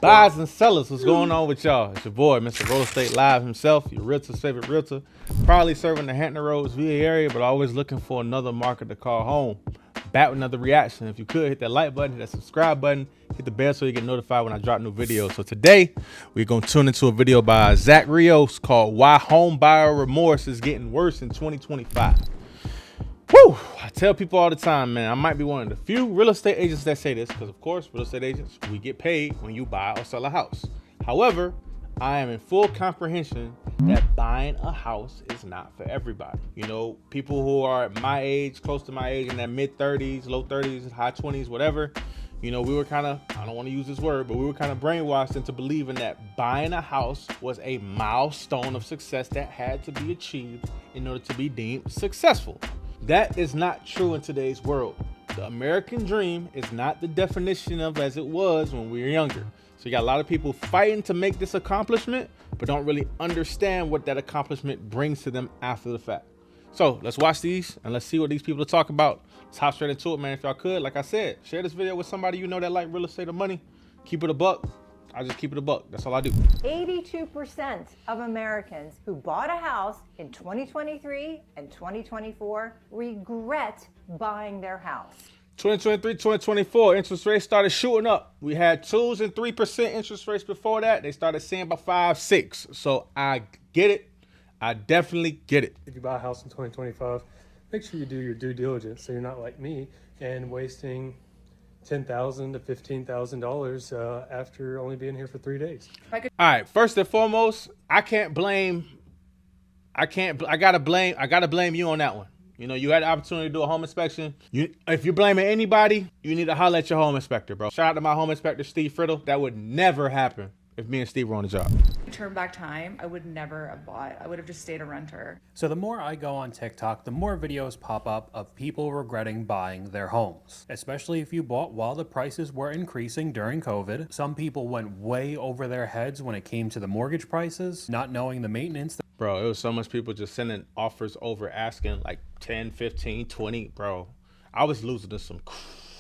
Buyers and sellers, what's going on with y'all? It's your boy, Mr. Real Estate Live himself, your realtor's favorite realtor. Probably serving the Hampton Roads, VA area, but always looking for another market to call home. Back with another reaction. If you could, hit that like button, hit that subscribe button, hit the bell so you get notified when I drop new videos. So today, we're going to tune into a video by Rios called Why Home Buyer Remorse is Getting Worse in 2025. Woo! I tell people all the time, man, I might be one of the few real estate agents that say this because, of course, real estate agents, we get paid when you buy or sell a house. However, I am in full comprehension that buying a house is not for everybody. You know, people who are my age, close to my age, in that mid-30s, low 30s, high 20s, whatever, you know, we were kind of, I don't want to use this word, but we were kind of brainwashed into believing that buying a house was a milestone of success that had to be achieved in order to be deemed successful. That is not true in today's world. The American dream is not the definition of as it was when we were younger. So you got a lot of people fighting to make this accomplishment, but don't really understand what that accomplishment brings to them after the fact. So let's watch these and let's see what these people are talking about. Let's hop straight into it, man. If y'all could, like I said, share this video with somebody you know that like real estate or money. Keep it a buck. I just keep it a buck. That's all I do. 82% of Americans who bought a house in 2023 and 2024 regret buying their house. 2023, 2024, interest rates started shooting up. We had 2s and 3% interest rates before that. They started seeing about 5, 6. So I get it. I definitely get it. If you buy a house in 2025, make sure you do your due diligence so you're not like me and wasting $10,000 to $15,000 after only being here for 3 days. All right, first and foremost, I gotta blame you on that one. You know, you had the opportunity to do a home inspection. If you're blaming anybody, you need to holler at your home inspector, bro. Shout out to my home inspector, Steve Friddle. That would never happen if me and Steve were on the job. Turn back time, I would never have bought. I would have just stayed a renter. So the more I go on TikTok, the more videos pop up of people regretting buying their homes, especially if you bought while the prices were increasing during COVID. Some people went way over their heads when it came to the mortgage prices, not knowing the maintenance. Bro, it was so much people just sending offers over asking like 10, 15, 20. Bro, I was losing to some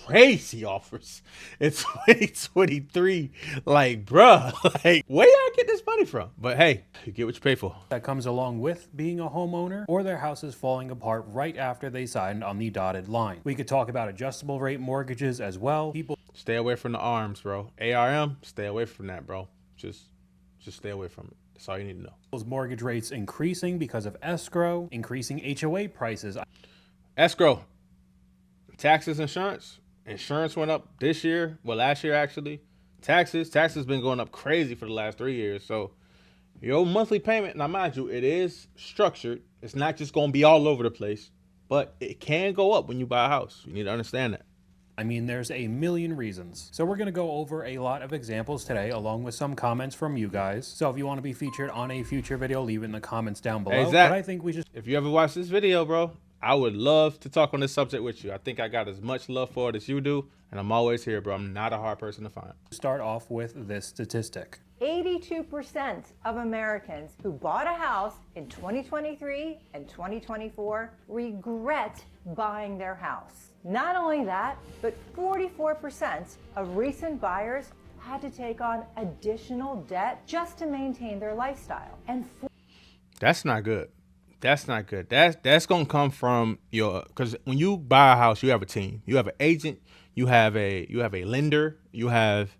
crazy offers in 2023. Like, bruh, like, where y'all get this money from? But hey, you get what you pay for. That comes along with being a homeowner, or their house is falling apart right after they signed on the dotted line. We could talk about adjustable rate mortgages as well. People stay away from the ARMs, bro. ARM, stay away from that, bro. Just stay away from it. That's all you need to know. Those mortgage rates increasing because of escrow, increasing HOA prices. Escrow, taxes, insurance. Insurance went up this year. Well, last year, actually. Taxes been going up crazy for the last 3 years. So your monthly payment, now mind you, it is structured. It's not just going to be all over the place, but it can go up when you buy a house. You need to understand that. I mean, there's a million reasons. So we're going to go over a lot of examples today, along with some comments from you guys. So if you want to be featured on a future video, leave it in the comments down below. Exactly. But I think we just... If you ever watch this video, bro, I would love to talk on this subject with you. I think I got as much love for it as you do, and I'm always here, bro. I'm not a hard person to find. Start off with this statistic. 82% of Americans who bought a house in 2023 and 2024 regret buying their house. Not only that, but 44% of recent buyers had to take on additional debt just to maintain their lifestyle. And that's not good. That's not good. That's gonna come from because when you buy a house, you have a team. You have an agent. You have a lender. You have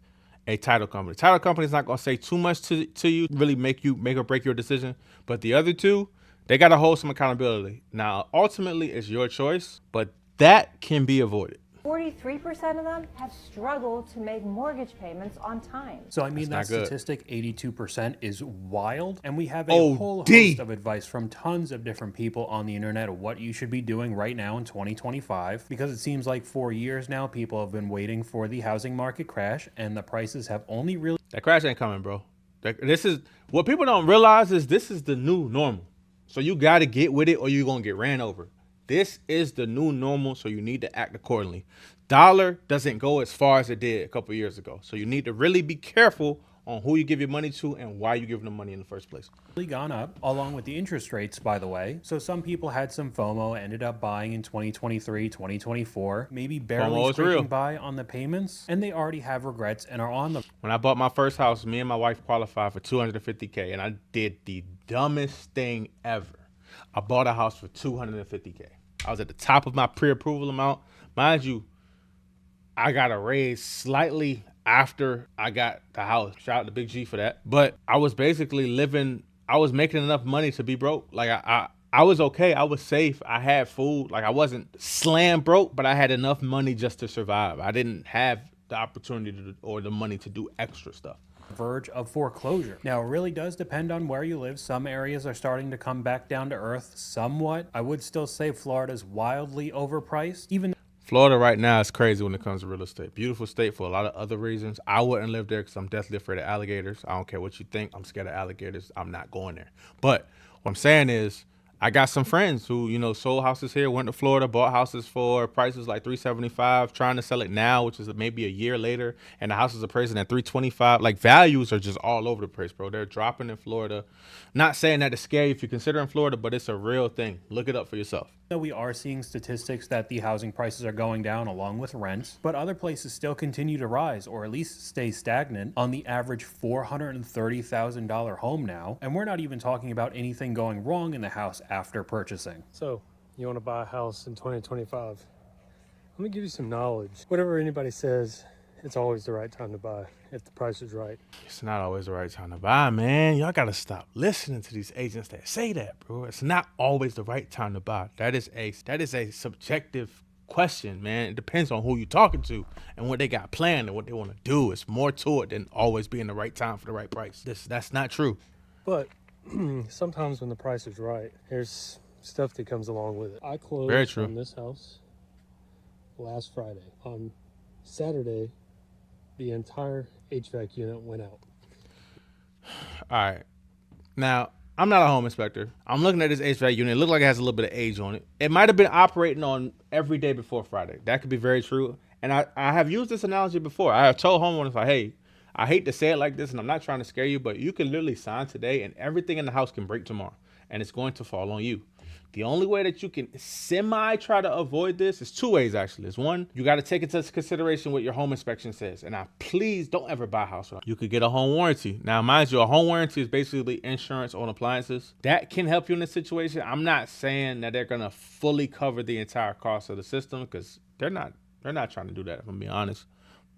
a title company. The title company is not gonna say too much to you, really make or break your decision. But the other two, they gotta hold some accountability. Now, ultimately, it's your choice, but that can be avoided. 43% of them have struggled to make mortgage payments on time. So I mean, that statistic, 82%, is wild. And we have a whole OD. host of advice from tons of different people on the internet of what you should be doing right now in 2025. Because it seems like 4 years now, people have been waiting for the housing market crash, and the prices have only really... That crash ain't coming, bro. This is what people don't realize is this is the new normal. So you got to get with it or you're going to get ran over. This is the new normal, so you need to act accordingly. Dollar doesn't go as far as it did a couple years ago. So you need to really be careful on who you give your money to and why you give them the money in the first place. Really gone up, along with the interest rates, by the way. So some people had some FOMO, ended up buying in 2023, 2024, maybe barely FOMO is real. scraping by on the payments, and they already have regrets and are on the When I bought my first house, me and my wife qualified for $250K, and I did the dumbest thing ever. I bought a house for $250K. I was at the top of my pre-approval amount. Mind you, I got a raise slightly after I got the house. Shout out to Big G for that. But I was basically I was making enough money to be broke. Like I was okay. I was safe. I had food. Like I wasn't slam broke, but I had enough money just to survive. I didn't have the opportunity or the money to do extra stuff. verge of foreclosure. Now, it really does depend on where you live. Some areas are starting to come back down to earth somewhat. I would still say Florida's wildly overpriced, even Florida right now is crazy when it comes to real estate. Beautiful state for a lot of other reasons. I wouldn't live there because I'm deathly afraid of alligators. I don't care what you think. I'm scared of alligators. I'm not going there. But what I'm saying is, I got some friends who, sold houses here, went to Florida, bought houses for prices like $375, trying to sell it now, which is maybe a year later, and the houses are pricing at $325. Like, values are just all over the place, bro. They're dropping in Florida. Not saying that to scare you if you're considering Florida, but it's a real thing. Look it up for yourself. though we are seeing statistics that the housing prices are going down along with rents, but other places still continue to rise or at least stay stagnant on the average $430,000 home now. And we're not even talking about anything going wrong in the house after purchasing. So, you want to buy a house in 2025? Let me give you some knowledge. Whatever anybody says, it's always the right time to buy if the price is right. It's not always the right time to buy, man. Y'all got to stop listening to these agents that say that, bro. It's not always the right time to buy. That is a subjective question, man. It depends on who you're talking to and what they got planned and what they want to do. It's more to it than always being the right time for the right price. That's not true. But sometimes when the price is right, there's stuff that comes along with it. I closed Very true. on this house last Friday. On Saturday, the entire HVAC unit went out. All right. Now, I'm not a home inspector. I'm looking at this HVAC unit. It looks like it has a little bit of age on it. It might have been operating on every day before Friday. That could be very true. And I have used this analogy before. I have told homeowners, like, hey, I hate to say it like this, and I'm not trying to scare you, but you can literally sign today, and everything in the house can break tomorrow, and it's going to fall on you. The only way that you can try to avoid this is two ways, actually. Is one, you got to take into consideration what your home inspection says. And please don't ever buy a house. You could get a home warranty. Now, mind you, a home warranty is basically insurance on appliances. That can help you in this situation. I'm not saying that they're going to fully cover the entire cost of the system because they're not trying to do that, if I'm being honest.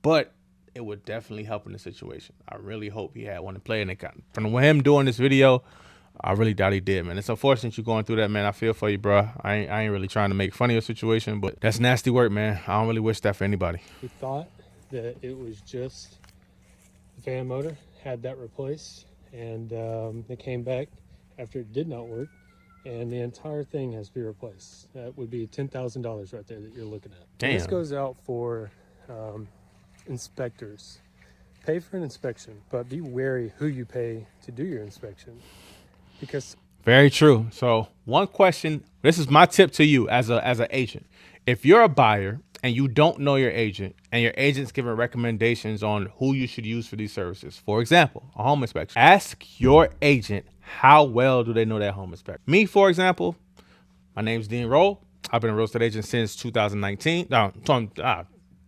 But it would definitely help in the situation. I really hope he had one to play. And from him doing this video, I really doubt he did, man. It's unfortunate you're going through that, man. I feel for you, bro. I ain't really trying to make fun of your situation, but that's nasty work, man. I don't really wish that for anybody. We thought that it was just the fan motor, had that replaced, and they came back after it did not work, and the entire thing has to be replaced. That would be $10,000 right there that you're looking at. Damn. And this goes out for inspectors. Pay for an inspection, but be wary who you pay to do your inspection. Because very true. So one question, this is my tip to you as an agent. If you're a buyer and you don't know your agent and your agent's giving recommendations on who you should use for these services, for example, a home inspection, ask your agent how well do they know that home inspector. Me, for example, my name's Dean Roll. I've been a real estate agent since 2019.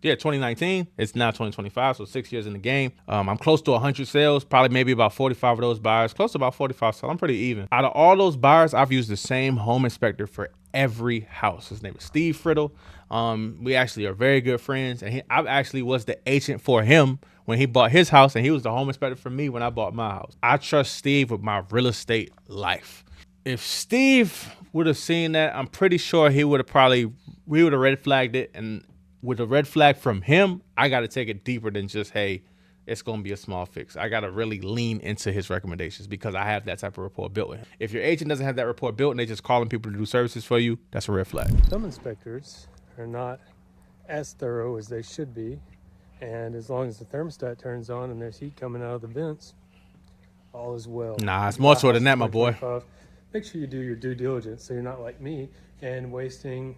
2019. It's now 2025, so 6 years in the game. I'm close to 100 sales, probably maybe about 45 of those buyers, close to about 45 sales. I'm pretty even. Out of all those buyers, I've used the same home inspector for every house. His name is Steve Friddle. We actually are very good friends, and I actually was the agent for him when he bought his house, and he was the home inspector for me when I bought my house. I trust Steve with my real estate life. If Steve would have seen that, I'm pretty sure we would have red flagged it, and with a red flag from him, I got to take it deeper than just, hey, it's going to be a small fix. I got to really lean into his recommendations because I have that type of rapport built with him. If your agent doesn't have that rapport built and they just calling people to do services for you, that's a red flag. some inspectors are not as thorough as they should be. And as long as the thermostat turns on and there's heat coming out of the vents, all is well. Nah, it's more to it than that, my boy. 2025, make sure you do your due diligence so you're not like me and wasting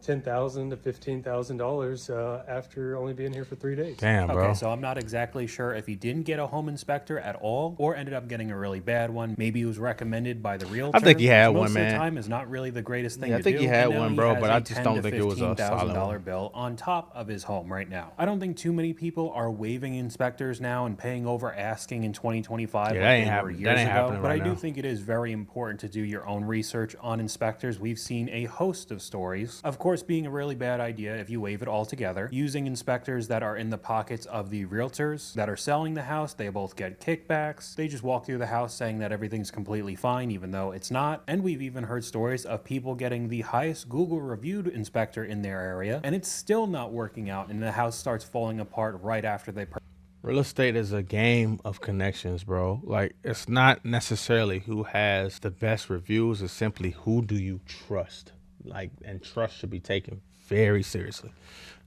$10,000 to $15,000 after only being here for 3 days. Damn, bro. Okay, so I'm not exactly sure if he didn't get a home inspector at all or ended up getting a really bad one. Maybe he was recommended by the realtor. I think he had which one, most of man. the time is not really the greatest thing Yeah, to I think do. he had And now one, bro, has but a I just don't $10,000 to think it was a solid $15,000 one. bill on top of his home right now. I don't think too many people are waiving inspectors now and paying over asking in 2025 Yeah, like that ain't they were happening. years That ain't ago. happening But right I do now. think it is very important to do your own research on inspectors. We've seen a host of stories, of course, being a really bad idea if you waive it altogether. Using inspectors that are in the pockets of the realtors that are selling the house, they both get kickbacks. They just walk through the house saying that everything's completely fine, even though it's not. And we've even heard stories of people getting the highest Google reviewed inspector in their area, and it's still not working out, and the house starts falling apart right after they purchase. Real estate is a game of connections, bro. Like, it's not necessarily who has the best reviews. It's simply who do you trust. Like, and trust should be taken very seriously.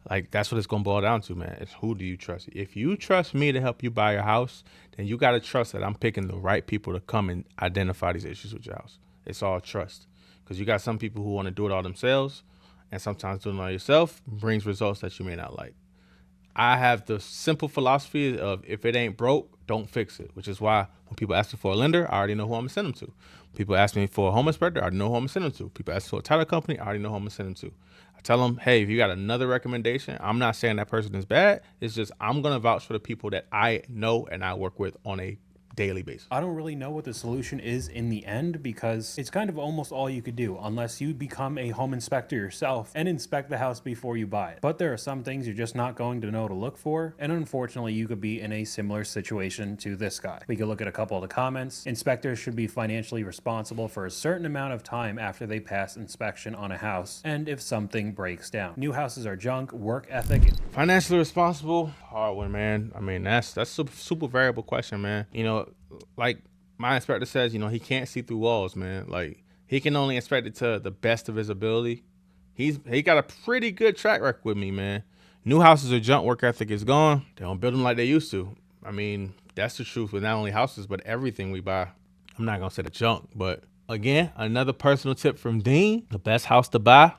Like, that's what it's going to boil down to, man. It's who do you trust. If you trust me to help you buy your house, then you got to trust that I'm picking the right people to come and identify these issues with your house. It's all trust. Because you got some people who want to do it all themselves, and sometimes doing it all yourself brings results that you may not like. I have the simple philosophy of if it ain't broke, don't fix it, which is why when people ask me for a lender, I already know who I'm going to send them to. People ask me for a home inspector, I already know who I'm going to send them to. People ask for a title company, I already know who I'm going to send them to. I tell them, hey, if you got another recommendation, I'm not saying that person is bad. It's just I'm going to vouch for the people that I know and I work with on a daily basis. I don't really know what the solution is in the end because it's kind of almost all you could do unless you become a home inspector yourself and inspect the house before you buy it. But there are some things you're just not going to know to look for, and unfortunately you could be in a similar situation to this guy. We could look at a couple of the comments. Inspectors should be financially responsible for a certain amount of time after they pass inspection on a house and if something breaks down. New houses are junk, work ethic. Financially responsible, hard one, man. I mean, that's super variable question, man. You know, like my inspector says, you know, he can't see through walls, man. Like, he can only inspect it to the best of his ability. He got a pretty good track record with me, man. New houses are junk, work ethic is gone. They don't build them like they used to. I mean, that's the truth with not only houses, but everything we buy. I'm not gonna say the junk, but again, another personal tip from Dean, the best house to buy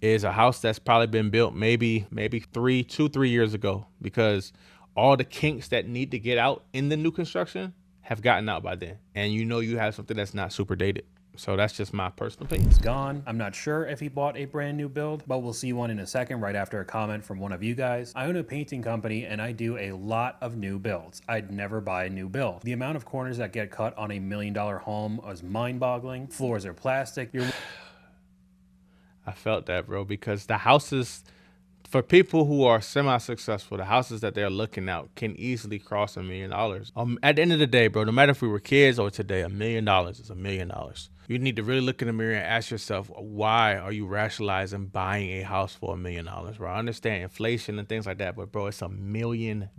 is a house that's probably been built maybe 3 years ago, because all the kinks that need to get out in the new construction have gotten out by then. And you know you have something that's not super dated. So that's just my personal opinion. It's gone. I'm not sure if he bought a brand new build, but we'll see one in a second right after a comment from one of you guys. I own a painting company and I do a lot of new builds. I'd never buy a new build. The amount of corners that get cut on $1 million home is mind-boggling. Floors are plastic. I felt that, bro, because the houses, for people who are semi-successful, the houses that they're looking at can easily cross $1 million. At the end of the day, bro, no matter if we were kids or today, $1 million is $1 million. You need to really look in the mirror and ask yourself, why are you rationalizing buying a house for $1 million, bro? I understand inflation and things like that, but bro, it's $1 million.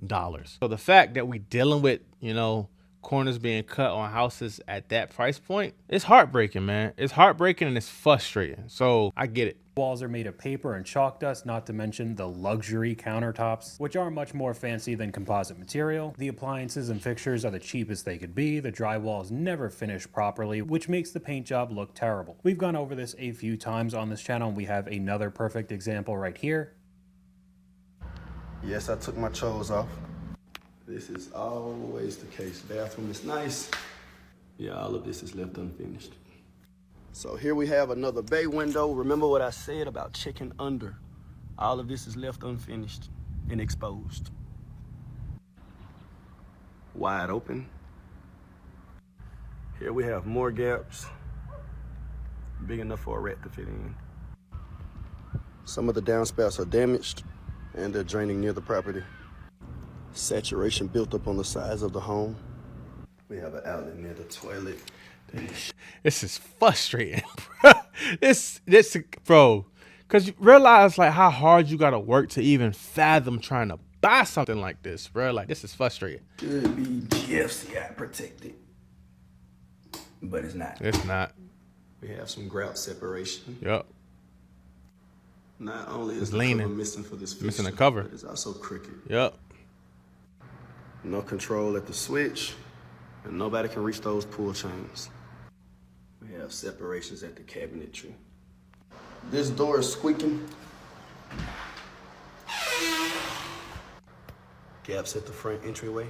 So the fact that we dealing with, you know, corners being cut on houses at that price point, it's heartbreaking, man. It's heartbreaking and it's frustrating. So I get it. Walls are made of paper and chalk dust, not to mention the luxury countertops, which are much more fancy than composite material. The appliances and fixtures are the cheapest they could be. The drywall is never finished properly, which makes the paint job look terrible. We've gone over this a few times on this channel, and we have another perfect example right here. Yes, I took my chores off. This is always the case. Bathroom is nice. Yeah, all of this is left unfinished. So here we have another bay window. Remember what I said about checking under. All of this is left unfinished and exposed. Wide open. Here we have more gaps, big enough for a rat to fit in. Some of the downspouts are damaged and they're draining near the property. Saturation built up on the sides of the home. We have an outlet near the toilet. This is frustrating, bro. This, bro, because you realize like how hard you gotta work to even fathom trying to buy something like this, bro. Like, this is frustrating. Should be GFCI protected, but it's not. It's not. We have some grout separation. Yep. Not only is It's the leaning. cover missing for this Missing the fixture, cover. but it's also crooked. Yep. No control at the switch, and nobody can reach those pull chains. We have separations at the cabinetry. This door is squeaking. Gaps at the front entryway.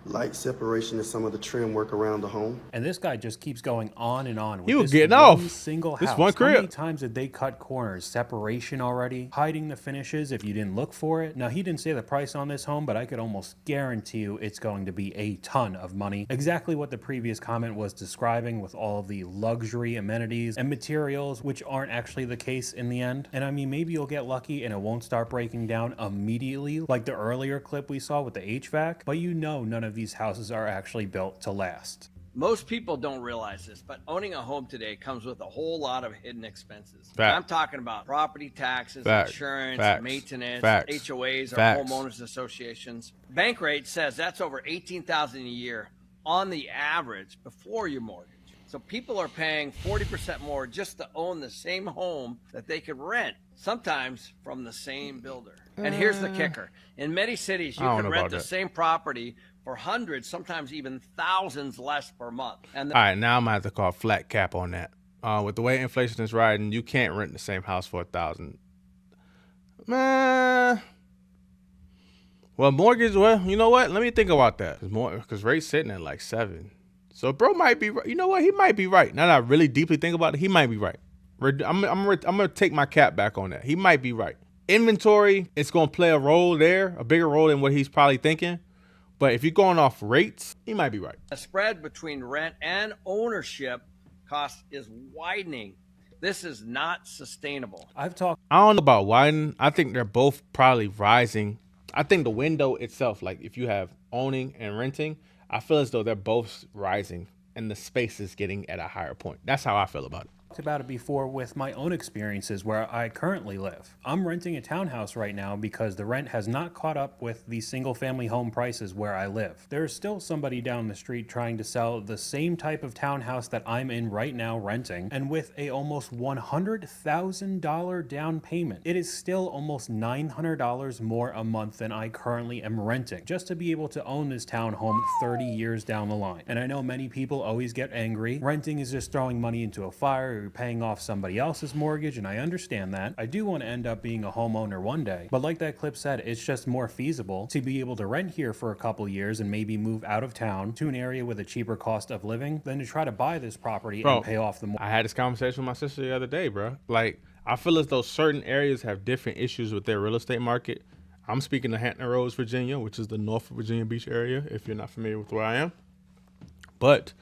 Light separation is some of the trim work around the home. And this guy just keeps going on and on with He was this getting one off. single This house. one How many crib. times did they cut corners? Separation already, hiding the finishes if you didn't look for it. Now, he didn't say the price on this home, but I could almost guarantee you it's going to be a ton of money. Exactly what the previous comment was describing, with all of the luxury amenities and materials, which aren't actually the case in the end. And I mean, maybe you'll get lucky and it won't start breaking down immediately like the earlier clip we saw with the HVAC, but you know none of these houses are actually built to last. Most people don't realize this, but owning a home today comes with a whole lot of hidden expenses. Fact. I'm talking about property taxes, Fact. insurance, Facts. maintenance, Facts. HOAs, or Facts. homeowners associations. Bankrate says that's over $18,000 a year on the average before your mortgage. So people are paying 40% more just to own the same home that they could rent, sometimes from the same builder. And here's the kicker. In many cities, you I don't can know rent about the that. same property for hundreds, sometimes even thousands less per month. And All right, now I'm gonna have to call flat cap on that. With the way inflation is riding, you can't rent the same house for $1,000. Man, well, mortgage. Well, you know what? Let me think about that. Because rate's sitting at like 7. So bro might be right. You know what? He might be right. Now that I really deeply think about it, he might be right. I'm gonna take my cap back on that. He might be right. Inventory, it's gonna play a role there, a bigger role than what he's probably thinking. But if you're going off rates, he might be right. the spread between rent and ownership cost is widening. This is not sustainable. I've talked I don't know about widening. I think they're both probably rising. I think the window itself, like if you have owning and renting, I feel as though they're both rising and the space is getting at a higher point. That's how I feel about it. about it before with my own experiences where I currently live. I'm renting a townhouse right now because the rent has not caught up with the single family home prices where I live. There's still somebody down the street trying to sell the same type of townhouse that I'm in right now renting, and with a almost $100,000 down payment. It is still almost $900 more a month than I currently am renting, just to be able to own this townhome 30 years down the line. And I know many people always get angry. Renting is just throwing money into a fire, you're paying off somebody else's mortgage, and I understand that. I do want to end up being a homeowner one day, but like that clip said, it's just more feasible to be able to rent here for a couple years and maybe move out of town to an area with a cheaper cost of living than to try to buy this property and pay off the mortgage. I had this conversation with my sister the other day, bro. Like, I feel as though certain areas have different issues with their real estate market. I'm speaking of Hampton Roads, Virginia, which is the Norfolk, Virginia Beach area, if you're not familiar with where I am. But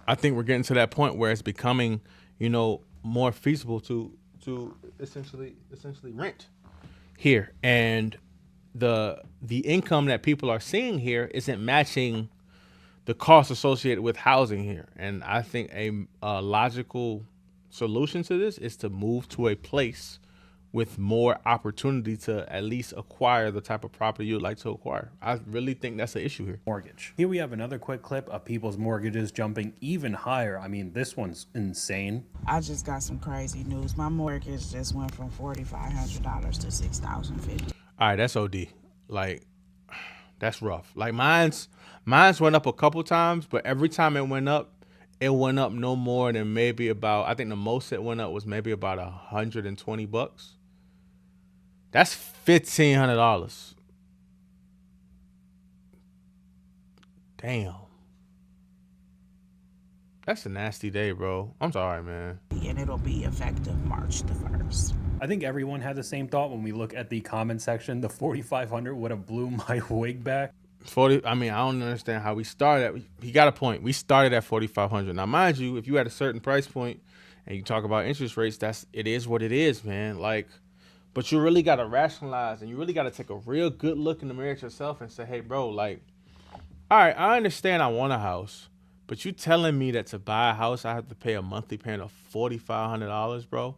I think we're getting to that point where it's becoming, you know, more feasible to essentially rent here. And the income that people are seeing here isn't matching the cost associated with housing here. And I think a logical solution to this is to move to a place with more opportunity to at least acquire the type of property you'd like to acquire. I really think that's the issue here. Mortgage. Here we have another quick clip of people's mortgages jumping even higher. I mean, this one's insane. I just got some crazy news. My mortgage just went from $4,500 to $6,050. All right, that's OD. Like, that's rough. Like mine's went up a couple times, but every time it went up no more than maybe about, I think the most it went up was maybe about $120. That's $1,500. Damn. That's a nasty day, bro. I'm sorry, man. And it'll be effective March the 1st. I think everyone had the same thought when we look at the comment section. The 4,500 would have blew my wig back. 40. I mean, I don't understand how we started. He got a point. We started at 4,500. Now, mind you, if you had a certain price point and you talk about interest rates, it is what it is, man. Like, but you really got to rationalize and you really got to take a real good look in the mirror at yourself and say, hey, bro, like, all right, I understand I want a house, but you telling me that to buy a house, I have to pay a monthly payment of $4,500, bro?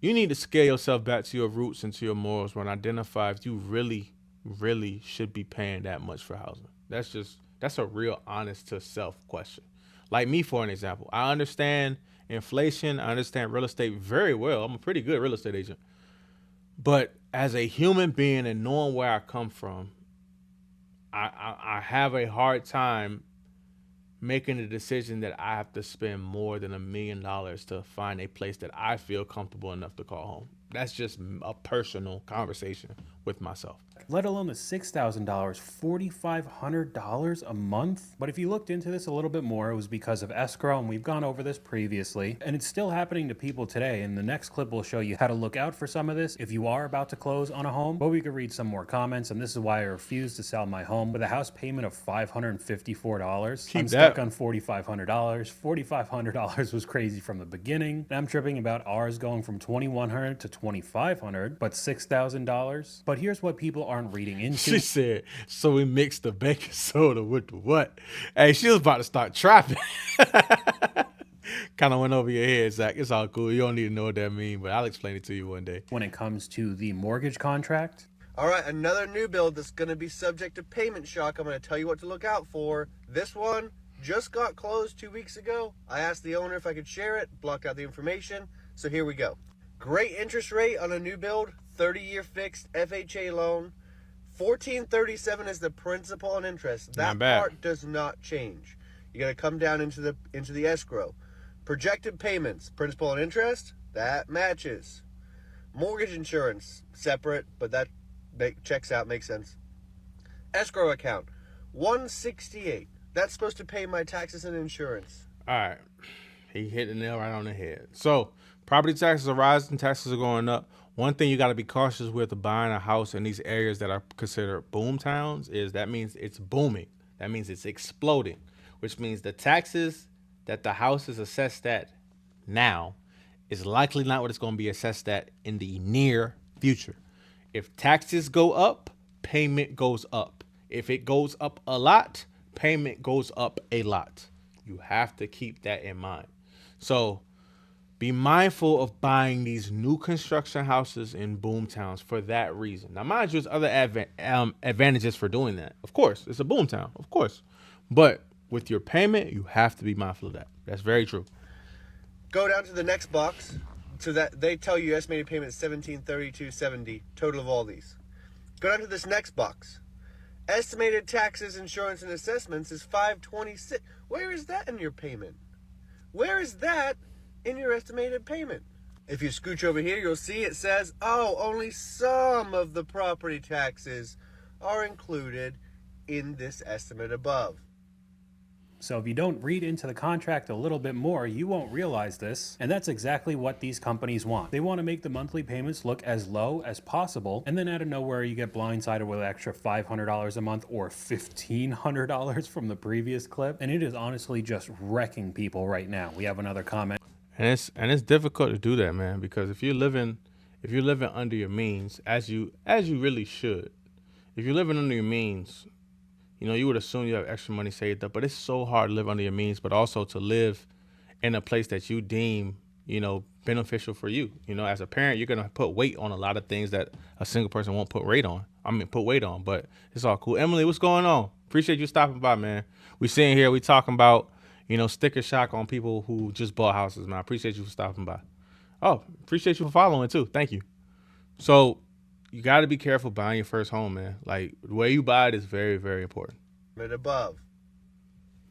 You need to scale yourself back to your roots and to your morals and identify if you really should be paying that much for housing. That's a real honest to self question. Like me, for an example, I understand inflation. I understand real estate very well. I'm a pretty good real estate agent. But as a human being and knowing where I come from, I have a hard time making a decision that I have to spend more than $1 million to find a place that I feel comfortable enough to call home. That's just a personal conversation with myself. Let alone the $6,000, $4,500 a month. But if you looked into this a little bit more, it was because of escrow, and we've gone over this previously, and it's still happening to people today. And the next clip will show you how to look out for some of this if you are about to close on a home. But we could read some more comments, and this is why I refuse to sell my home with a house payment of $554. I'm stuck on $4,500. $4,500 was crazy from the beginning, and I'm tripping about ours going from $2,100 to $2,500, but $6,000. But here's what people aren't reading into. She said, so we mixed the baking soda with the what? Hey, she was about to start trapping. Kind of went over your head, Zach. It's all cool. You don't need to know what that means, but I'll explain it to you one day. When it comes to the mortgage contract. All right, another new build that's going to be subject to payment shock. I'm going to tell you what to look out for. This one just got closed 2 weeks ago. I asked the owner if I could share it, blocked out the information. So here we go. Great interest rate on a new build, 30-year fixed FHA loan. $1,437 is the principal and interest. That part does not change. You're going to come down into the escrow. Projected payments, principal and interest, that matches. Mortgage insurance, separate, but that checks out, makes sense. Escrow account, $168. That's supposed to pay my taxes and insurance. All right. He hit the nail right on the head. So property taxes are rising, taxes are going up. One thing you got to be cautious with buying a house in these areas that are considered boom towns is that means it's booming. That means it's exploding, which means the taxes that the house is assessed at now is likely not what it's going to be assessed at in the near future. If taxes go up, payment goes up. If it goes up a lot, payment goes up a lot. You have to keep that in mind. So be mindful of buying these new construction houses in boom towns for that reason. Now, mind you, there's other advantages for doing that. Of course, it's a boom town, of course. But with your payment, you have to be mindful of that. That's very true. Go down to the next box. So that they tell you estimated payment is $1,732.70 total of all these. Go down to this next box. Estimated taxes, insurance, and assessments is $526. Where is that in your payment? Where is that in your estimated payment? If you scooch over here, you'll see it says, oh, only some of the property taxes are included in this estimate above. So if you don't read into the contract a little bit more, you won't realize this. And that's exactly what these companies want. They want to make the monthly payments look as low as possible. And then out of nowhere, you get blindsided with an extra $500 a month or $1,500 from the previous clip. And it is honestly just wrecking people right now. We have another comment. And it's difficult to do that, man, because if you're living under your means, as you really should, if you're living under your means, you know, you would assume you have extra money saved up, but it's so hard to live under your means, but also to live in a place that you deem, you know, beneficial for you. You know, as a parent, you're going to put weight on a lot of things that a single person won't put weight on. But it's all cool. Emily, what's going on? Appreciate you stopping by, man. We sitting here, we talking about, you know, sticker shock on people who just bought houses, man. I appreciate you for stopping by. Oh, appreciate you for following too. Thank you. So you got to be careful buying your first home, man. Like, the way you buy it is very, very important. Above.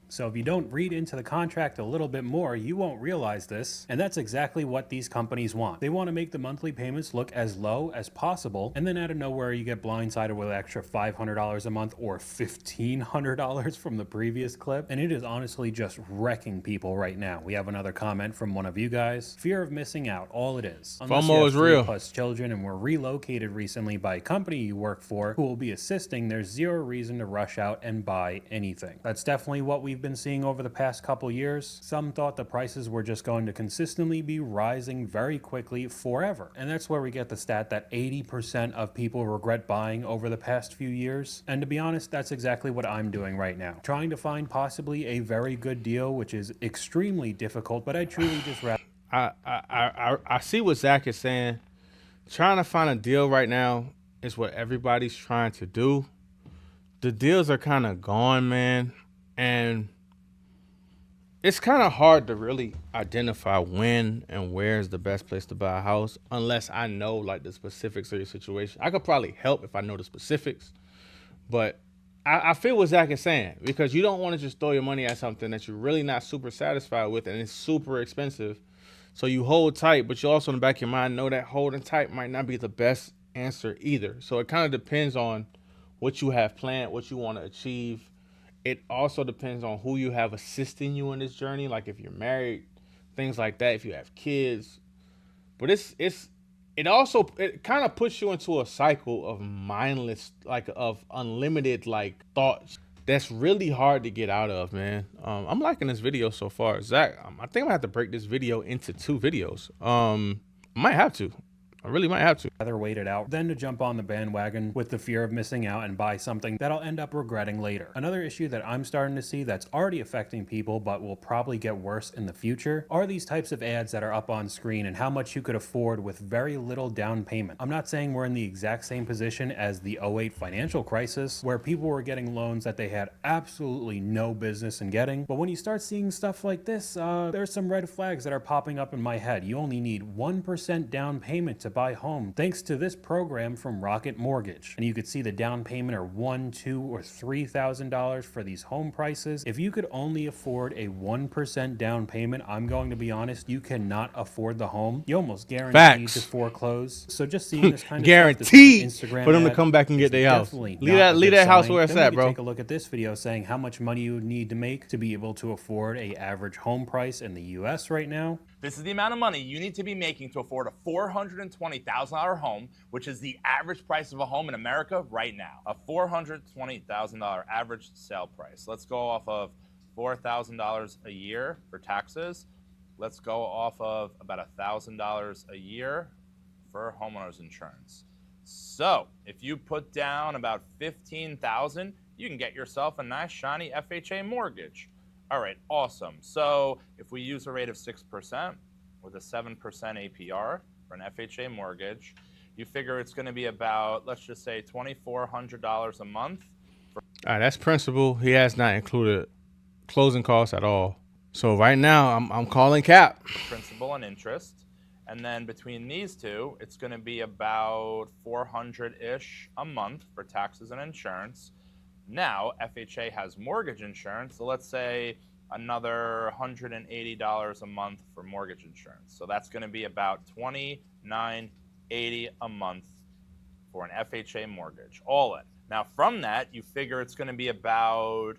So if you don't read into the contract a little bit more, you won't realize this. And that's exactly what these companies want. They want to make the monthly payments look as low as possible. And then out of nowhere, you get blindsided with an extra $500 a month or $1,500 from the previous clip. And it is honestly just wrecking people right now. We have another comment from one of you guys. Fear of missing out, all it is. Unless FOMO is real. 3+ children and were relocated recently by a company you work for who will be assisting, there's zero reason to rush out and buy anything. That's definitely what we've been seeing over the past couple years. Some thought the prices were just going to consistently be rising very quickly forever. And that's where we get the stat that 80% of people regret buying over the past few years. And to be honest, that's exactly what I'm doing right now. Trying to find possibly a very good deal, which is extremely difficult, but I truly just rather... I see what Zach is saying. Trying to find a deal right now is what everybody's trying to do. The deals are kind of gone, man. And it's kind of hard to really identify when and where is the best place to buy a house unless I know like the specifics of your situation. I could probably help if I know the specifics, but I feel what Zach is saying, because you don't want to just throw your money at something that you're really not super satisfied with and it's super expensive. So you hold tight, but you also in the back of your mind know that holding tight might not be the best answer either. So it kind of depends on what you have planned, what you want to achieve. It also depends on who you have assisting you in this journey, like if you're married, things like that, if you have kids. But it kind of puts you into a cycle of mindless, like of unlimited like thoughts that's really hard to get out of, man. I'm liking this video so far. Zach, I think I'm gonna have to break this video into 2 videos. I might have to. I really might have to. Rather wait it out than to jump on the bandwagon with the fear of missing out and buy something that I'll end up regretting later. Another issue that I'm starting to see that's already affecting people but will probably get worse in the future are these types of ads that are up on screen and how much you could afford with very little down payment. I'm not saying we're in the exact same position as the '08 financial crisis where people were getting loans that they had absolutely no business in getting, but when you start seeing stuff like this, there's some red flags that are popping up in my head. You only need 1% down payment to buy home thanks to this program from Rocket Mortgage. And you could see the down payment are $1,000, $2,000, or $3,000 for these home prices. If you could only afford a 1% down payment, I'm going to be honest, you cannot afford the home. You almost guaranteed to foreclose. So just seeing this kind of guaranteed stuff, Instagram for them to ad come back and get their house. Leave that house where it's at, bro. Take a look at this video saying how much money you would need to make to be able to afford a average home price in the US right now. This is the amount of money you need to be making to afford a $420,000 home, which is the average price of a home in America right now. A $420,000 average sale price. Let's go off of $4,000 a year for taxes. Let's go off of about $1,000 a year for homeowners insurance. So if you put down about $15,000, you can get yourself a nice shiny FHA mortgage. All right, awesome. So if we use a rate of 6% with a 7% APR for an FHA mortgage, you figure it's going to be about, let's just say, $2,400 a month. All right, that's principal. He has not included closing costs at all. So right now, I'm calling cap. Principal and interest. And then between these two, it's going to be about $400-ish a month for taxes and insurance. Now, FHA has mortgage insurance, so let's say another $180 a month for mortgage insurance. So that's going to be about $29.80 a month for an FHA mortgage, all in. Now, from that, you figure it's going to be about,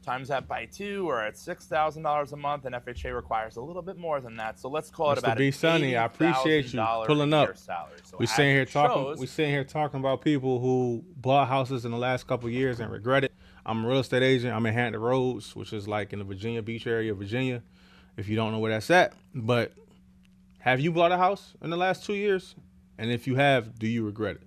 times that by 2, or at $6,000 a month, and FHA requires a little bit more than that. So let's call it about B. Sonny, I appreciate you pulling up. So we sitting here talking about people who bought houses in the last couple of years and regret it. I'm a real estate agent. I'm in Hampton Roads, which is like in the Virginia Beach area of Virginia, if you don't know where that's at. But have you bought a house in the last 2 years? And if you have, do you regret it?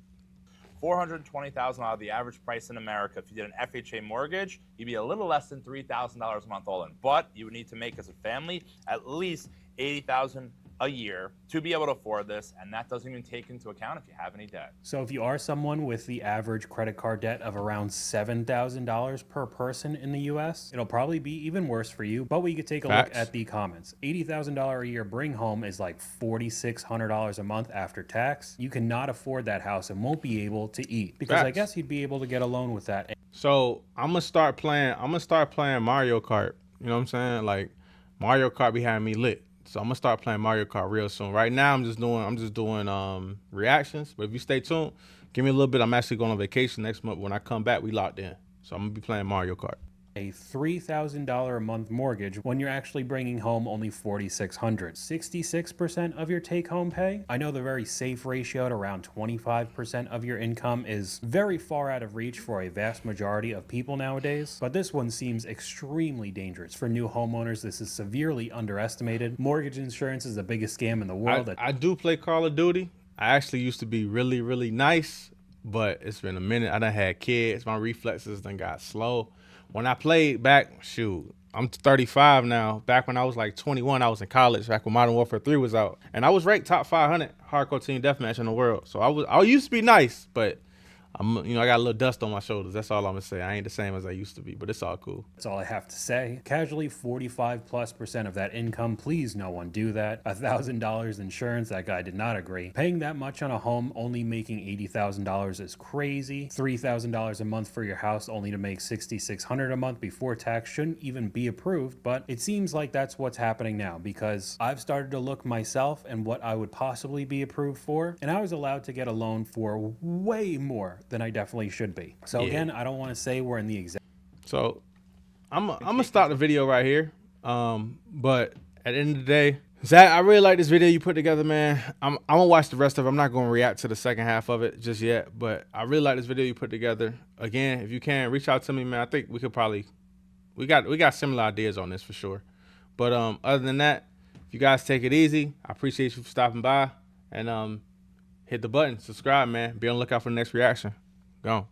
$420,000 the average price in America. If you did an FHA mortgage, you'd be a little less than $3,000 a month all in. But you would need to make, as a family, at least $80,000 a year to be able to afford this, and that doesn't even take into account if you have any debt. So if you are someone with the average credit card debt of around $7,000 per person in the US, it'll probably be even worse for you. But we could take a look at the comments. $80,000 a year bring home is like $4,600 a month after tax. You cannot afford that house and won't be able to eat, because I guess you'd be able to get a loan with that. So I'm gonna start playing Mario Kart. You know what I'm saying? Like Mario Kart be having me lit. So I'm gonna start playing Mario Kart real soon. Right now I'm just doing reactions. But if you stay tuned, give me a little bit. I'm actually going on vacation next month. When I come back, we locked in. So I'm gonna be playing Mario Kart. A $3,000 a month mortgage when you're actually bringing home only $4,600. 66% of your take-home pay. I know the very safe ratio at around 25% of your income is very far out of reach for a vast majority of people nowadays, but this one seems extremely dangerous. For new homeowners, this is severely underestimated. Mortgage insurance is the biggest scam in the world. I do play Call of Duty. I actually used to be really, really nice, but it's been a minute. I done had kids. My reflexes done got slow. When I played back, shoot, I'm 35 now. Back when I was like 21, I was in college, back when Modern Warfare 3 was out. And I was ranked top 500 hardcore team deathmatch in the world. So I used to be nice, but I got a little dust on my shoulders. That's all I'm gonna say. I ain't the same as I used to be, but it's all cool. That's all I have to say. Casually 45+% of that income. Please no one do that. $1,000 insurance. That guy did not agree. Paying that much on a home, only making $80,000 is crazy. $3,000 a month for your house only to make $6,600 a month before tax shouldn't even be approved. But it seems like that's what's happening now, because I've started to look myself and what I would possibly be approved for, and I was allowed to get a loan for way more than I definitely should be. So again, I don't want to say we're in the exact. So I'm gonna stop the video right here. But at the end of the day, Zach, I really like this video you put together, man. I'm gonna watch the rest of it. I'm not gonna react to the second half of it just yet, but I really like this video you put together. Again, if you can, reach out to me, man. I think we could probably we got similar ideas on this for sure. But other than that, if you guys take it easy, I appreciate you for stopping by, and hit the button, subscribe, man. Be on the lookout for the next reaction. Go on.